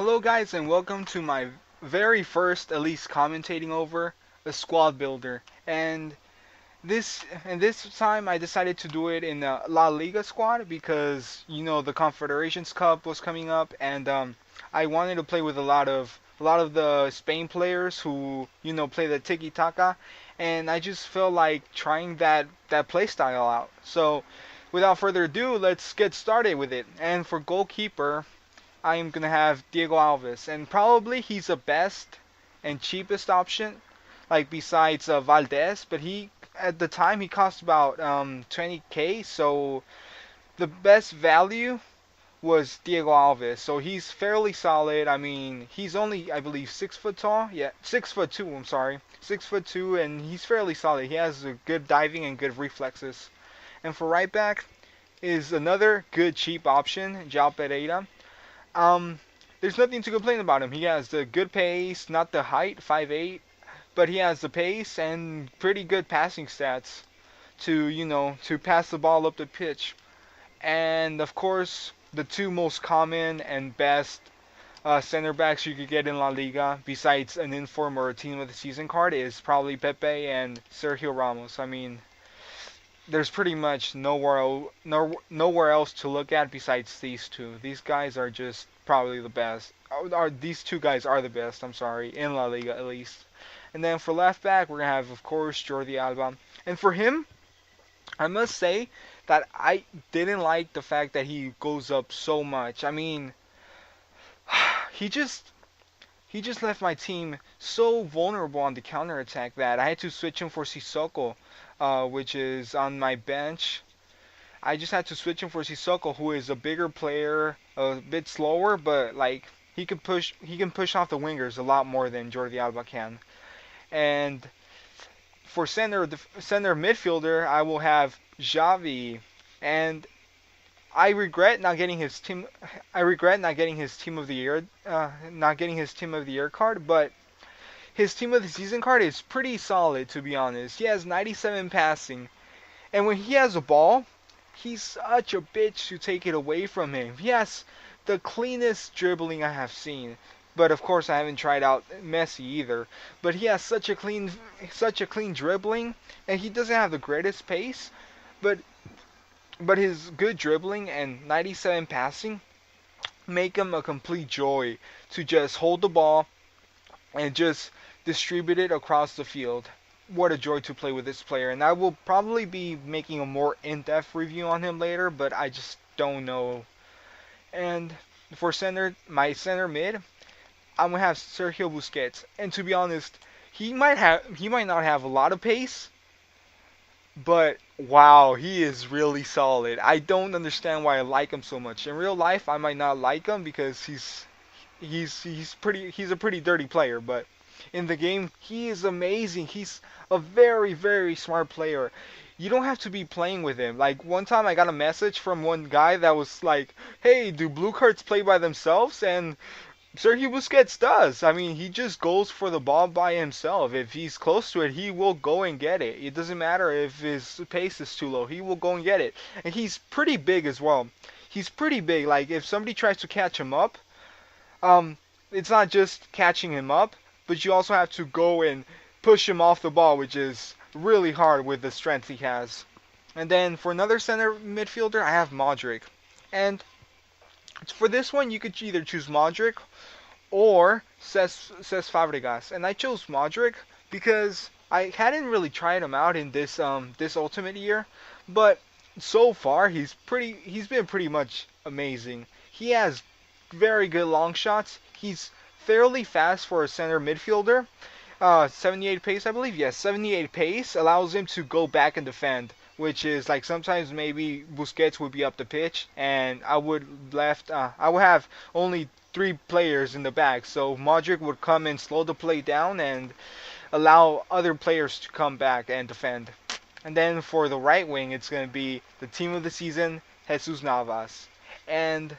Hello guys and welcome to my very first at least commentating over a squad builder. And this time I decided to do it in a La Liga squad because the Confederations Cup was coming up and I wanted to play with a lot of the Spain players who play the tiki taka, and I just felt like trying that play style out. So without further ado, let's get started with it. And for goalkeeper, I am gonna have Diego Alves, and probably he's the best and cheapest option, like besides Valdez. But he at the time he cost about 20k, so the best value was Diego Alves. So he's fairly solid. I mean, he's only I believe 6 foot tall. Yeah, 6'2". I'm sorry, 6'2", and he's fairly solid. He has a good diving and good reflexes. And for right back is another good cheap option, João Pereira. Um, there's nothing to complain about him. He has the good pace, not the height, 5'8", but he has the pace and pretty good passing stats to pass the ball up the pitch. And of course, the two most common and best center backs you could get in La Liga, besides an inform or a team with a season card, is probably Pepe and Sergio Ramos. I mean, there's pretty much nowhere else to look at besides these two. These guys are just probably the best. These two guys are the best? I'm sorry, in La Liga at least. And then for left back, we're gonna have of course Jordi Alba. And for him, I must say that I didn't like the fact that he goes up so much. I mean, he just he just left my team so vulnerable on the counter attack that I had to switch him for Sissoko, which is on my bench. I just had to switch him for Sissoko, who is a bigger player, a bit slower, but like he can push off the wingers a lot more than Jordi Alba can. And for center midfielder, I will have Xavi, and I regret not getting his team. I regret not getting his team of the year, not getting his team of the year card. But his team of the season card is pretty solid, to be honest. He has 97 passing, and when he has a ball, he's such a bitch to take it away from him. He has the cleanest dribbling I have seen. But of course, I haven't tried out Messi either. But he has such a clean dribbling, and he doesn't have the greatest pace. But his good dribbling and 97 passing make him a complete joy to just hold the ball and just distribute it across the field. What a joy to play with this player, and I will probably be making a more in-depth review on him later, but I just don't know. And for my center mid, I'm gonna have Sergio Busquets, and to be honest, he might not have a lot of pace, but wow, he is really solid. I don't understand why I like him so much. In real life, I might not like him because he's a pretty dirty player, but in the game, he is amazing. He's a very very smart player. You don't have to be playing with him. Like one time I got a message from one guy that was like, "Hey, do blue cards play by themselves?" And Sergio Busquets does. I mean, he just goes for the ball by himself. If he's close to it, he will go and get it. It doesn't matter if his pace is too low. He will go and get it. And he's pretty big as well. He's pretty big. Like if somebody tries to catch him up, um, it's not just catching him up, but you also have to go and push him off the ball, which is really hard with the strength he has. And then for another center midfielder, I have Modric. And for this one, you could either choose Modric or Cesc Fabregas, and I chose Modric because I hadn't really tried him out in this Ultimate year, but so far he's been pretty much amazing. He has very good long shots. He's fairly fast for a center midfielder. 78 pace, I believe. Yes, 78 pace allows him to go back and defend, which is like sometimes maybe Busquets would be up the pitch and I would have only three players in the back, so Modric would come and slow the play down and allow other players to come back and defend. And then for the right wing, it's going to be the team of the season, Jesus Navas. And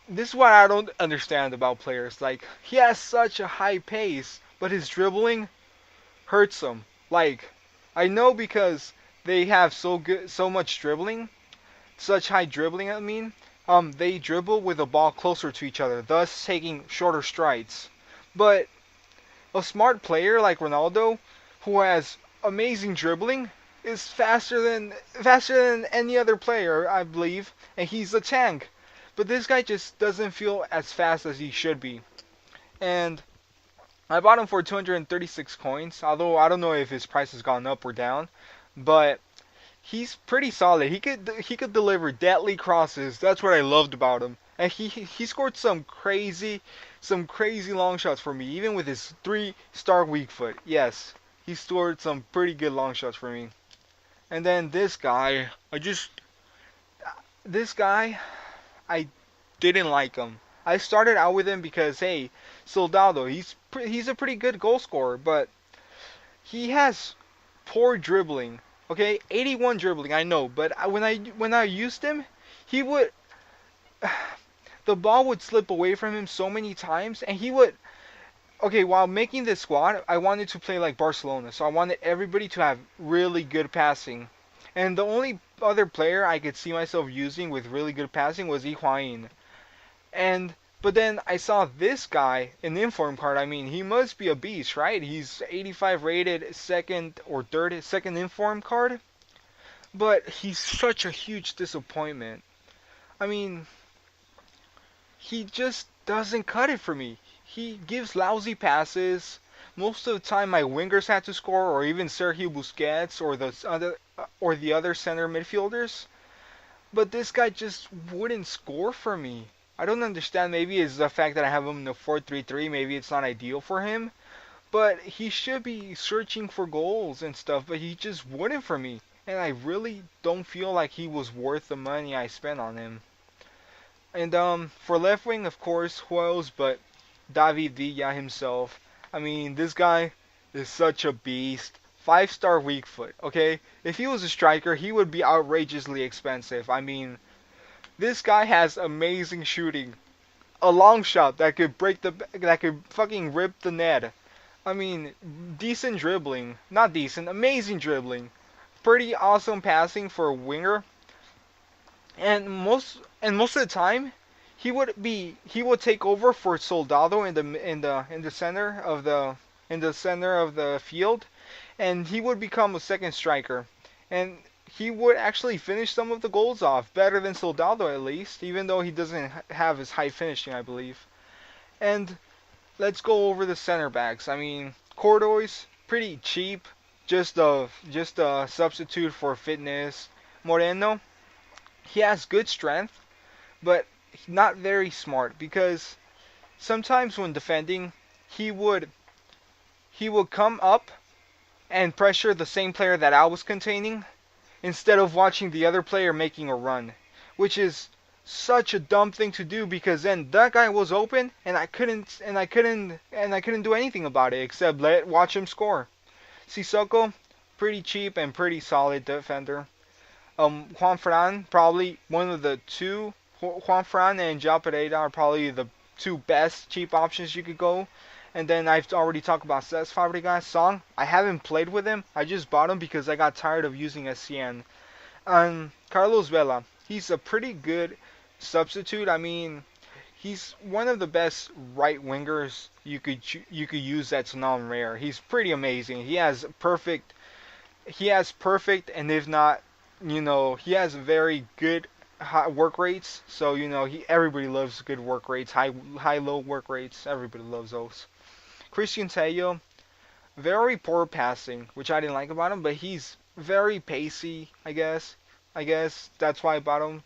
this is what I don't understand about players. Like, he has such a high pace, but his dribbling hurts him. Like, I know because they have so much dribbling, such high dribbling, I mean, they dribble with the ball closer to each other, thus taking shorter strides. But a smart player like Ronaldo, who has amazing dribbling, is faster than any other player, I believe, and he's a tank. But this guy just doesn't feel as fast as he should be. And I bought him for 236 coins, although I don't know if his price has gone up or down, but he's pretty solid. He could deliver deadly crosses. That's what I loved about him. And he scored some crazy long shots for me, even with his 3-star weak foot. Yes, he scored some pretty good long shots for me. And then this guy, I didn't like him. I started out with him because hey, Soldado, he's a pretty good goal scorer, but he has poor dribbling. Okay, 81 dribbling, I know, but when I used him, he would the ball would slip away from him so many times, and he would. Okay, while making this squad, I wanted to play like Barcelona, so I wanted everybody to have really good passing. And the only other player I could see myself using with really good passing was Higuain. And but then I saw this guy, an inform card. I mean, he must be a beast, right? He's 85 rated, second or third, second inform card. But he's such a huge disappointment. I mean, he just doesn't cut it for me. He gives lousy passes. Most of the time, my wingers had to score, or even Sergio Busquets, or the other center midfielders. But this guy just wouldn't score for me. I don't understand. Maybe it's the fact that I have him in the 4-3-3. Maybe it's not ideal for him. But he should be searching for goals and stuff. But he just wouldn't for me. And I really don't feel like he was worth the money I spent on him. And for left wing, of course, who else but David Villa himself. I mean, this guy is such a beast. 5-star weak foot, okay? If he was a striker, he would be outrageously expensive. I mean, this guy has amazing shooting. A long shot that could fucking rip the net. I mean, decent dribbling. Not decent, amazing dribbling. Pretty awesome passing for a winger. And most of the time, he would take over for Soldado in the center of the field, and he would become a second striker, and he would actually finish some of the goals off better than Soldado at least, even though he doesn't have his high finishing, I believe. And let's go over the center backs. I mean, Cordoy's pretty cheap, just a substitute for fitness. Moreno, he has good strength, but not very smart because sometimes when defending, he would he would come up and pressure the same player that I was containing instead of watching the other player making a run, which is such a dumb thing to do because then that guy was open and I couldn't do anything about it except watch him score. Sissoko, pretty cheap and pretty solid defender. Juan Fran, probably one of the two. Juan Fran and João Pereira are probably the two best cheap options you could go. And then I've already talked about Cesc Fabregas. Song, I haven't played with him. I just bought him because I got tired of using SCN. And Carlos Vela, he's a pretty good substitute. I mean, he's one of the best right wingers you could use that's non-rare. He's pretty amazing. He has perfect, and if not, he has very good high work rates. So everybody loves good work rates, high low work rates. Everybody loves those. Christian Tello, very poor passing, which I didn't like about him, but he's very pacey. I guess that's why I bought him,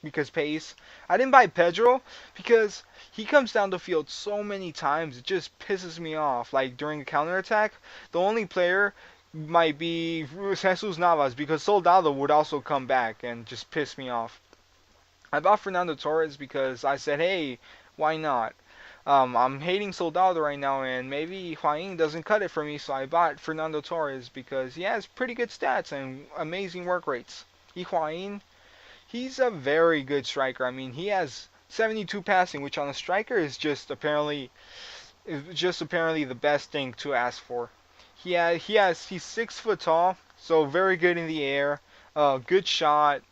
because pace. I didn't buy Pedro because he comes down the field so many times. It just pisses me off. Like during a counterattack, the only player might be Jesus Navas because Soldado would also come back and just piss me off. I bought Fernando Torres because I said, hey, why not? I'm hating Soldado right now, and maybe Higuain doesn't cut it for me, so I bought Fernando Torres because he has pretty good stats and amazing work rates. Higuain, he's a very good striker. I mean, he has 72 passing, which on a striker is just apparently the best thing to ask for. He's 6 foot tall, so very good in the air, good shot,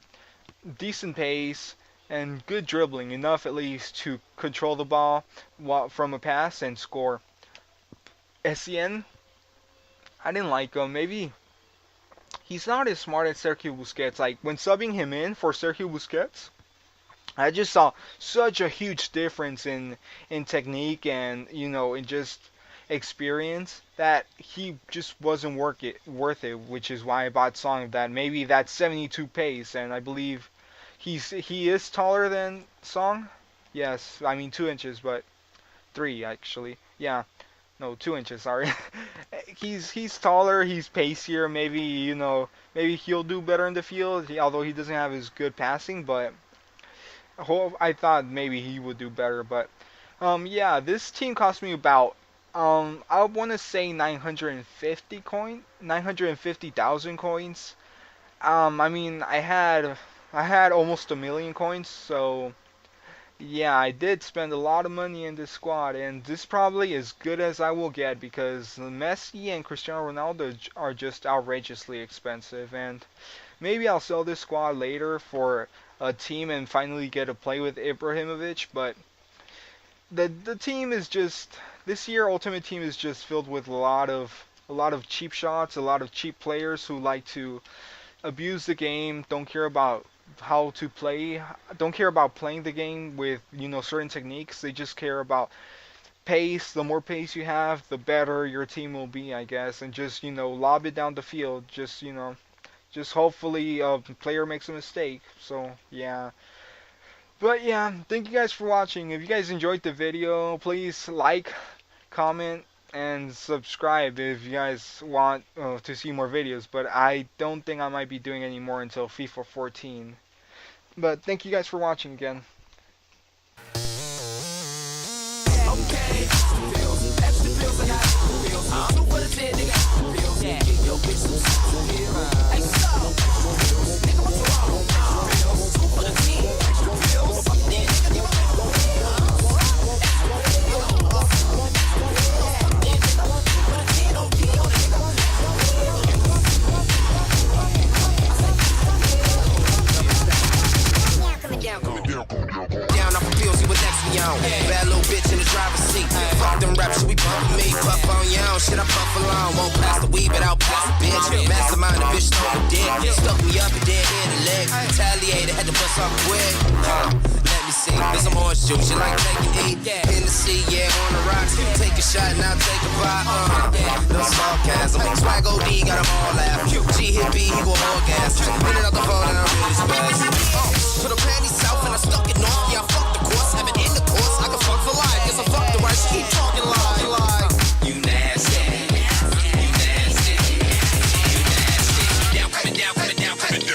decent pace, and good dribbling, enough at least to control the ball from a pass and score. SCN, I didn't like him. Maybe he's not as smart as Sergio Busquets. Like when subbing him in for Sergio Busquets, I just saw such a huge difference in technique and in just experience that he just wasn't worth it, which is why I bought Song that maybe that's 72 pace, and I believe he is taller than Song. Yes, I mean 2 inches, but 3 actually. Yeah, no, 2 inches. Sorry. He's taller. He's pacier. Maybe maybe he'll do better in the field. Although he doesn't have as good passing, but I thought maybe he would do better. But yeah, this team cost me about I want to say 950,000 coins. I mean, I had almost a million coins, so yeah, I did spend a lot of money in this squad, and this probably as good as I will get because Messi and Cristiano Ronaldo are just outrageously expensive, and maybe I'll sell this squad later for a team and finally get to play with Ibrahimovic, but the team is just this year Ultimate Team is just filled with a lot of cheap shots, a lot of cheap players who like to abuse the game, don't care about how to play, don't care about playing the game with certain techniques. They just care about pace. The more pace you have, the better your team will be, I guess, and just lob it down the field. Just hopefully a player makes a mistake. So yeah. But yeah, thank you guys for watching. If you guys enjoyed the video, please like, comment, and subscribe if you guys want to see more videos. But I don't think I might be doing any more until FIFA 14. But thank you guys for watching again. Bad little bitch in the driver's seat. Fuck them rappers, we bumpin' me. Puff on you, shit, I puff along. Won't pass the weed, but I'll pass the bitch. Mastermind, the bitch stole the dick. Stuck me up and dead in the leg. Retaliated, had to bust off quick. Let me see, there's some orange juice. You like taking eat? In the sea, yeah, on the rocks. Take a shot, now take a bite. No sarcasm. Swag OD, got them all laugh. G hit B, he go orgasm. In and out the phone, and I'm really spazzing. Put a panty south and I stuck it north. Yeah, I fuck the course, have it in the course. I can fuck for life, guess I fuck the right. Keep talking like you nasty, you nasty, you nasty. Down, coming down, coming down, coming down.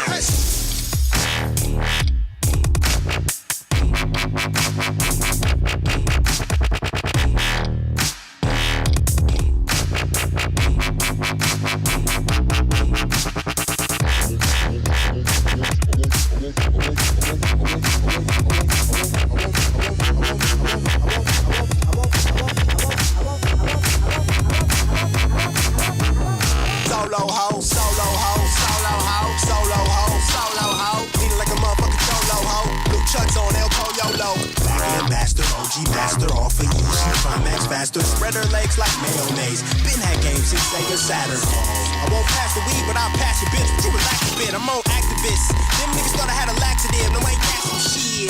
Master off of you, she climax faster. Spread her legs like mayonnaise. Been had games since Sega Saturn. I won't pass the weed, but I'll pass your bitch. But you relax a bit, I'm on activist. Them niggas thought I had a laxative. No, ain't that some shit?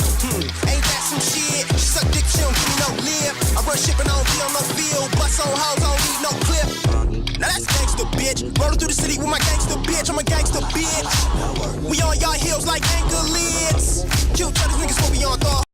Ain't that some shit? She suck dick, she don't give me no lip. I run shipping on feel no feel. Bust on hoes, I don't need no clip. Now that's gangsta, bitch. Rolling through the city with my gangsta bitch. I'm a gangsta bitch. We on y'all heels like anchor lids. Kill tell these niggas what we on, dog.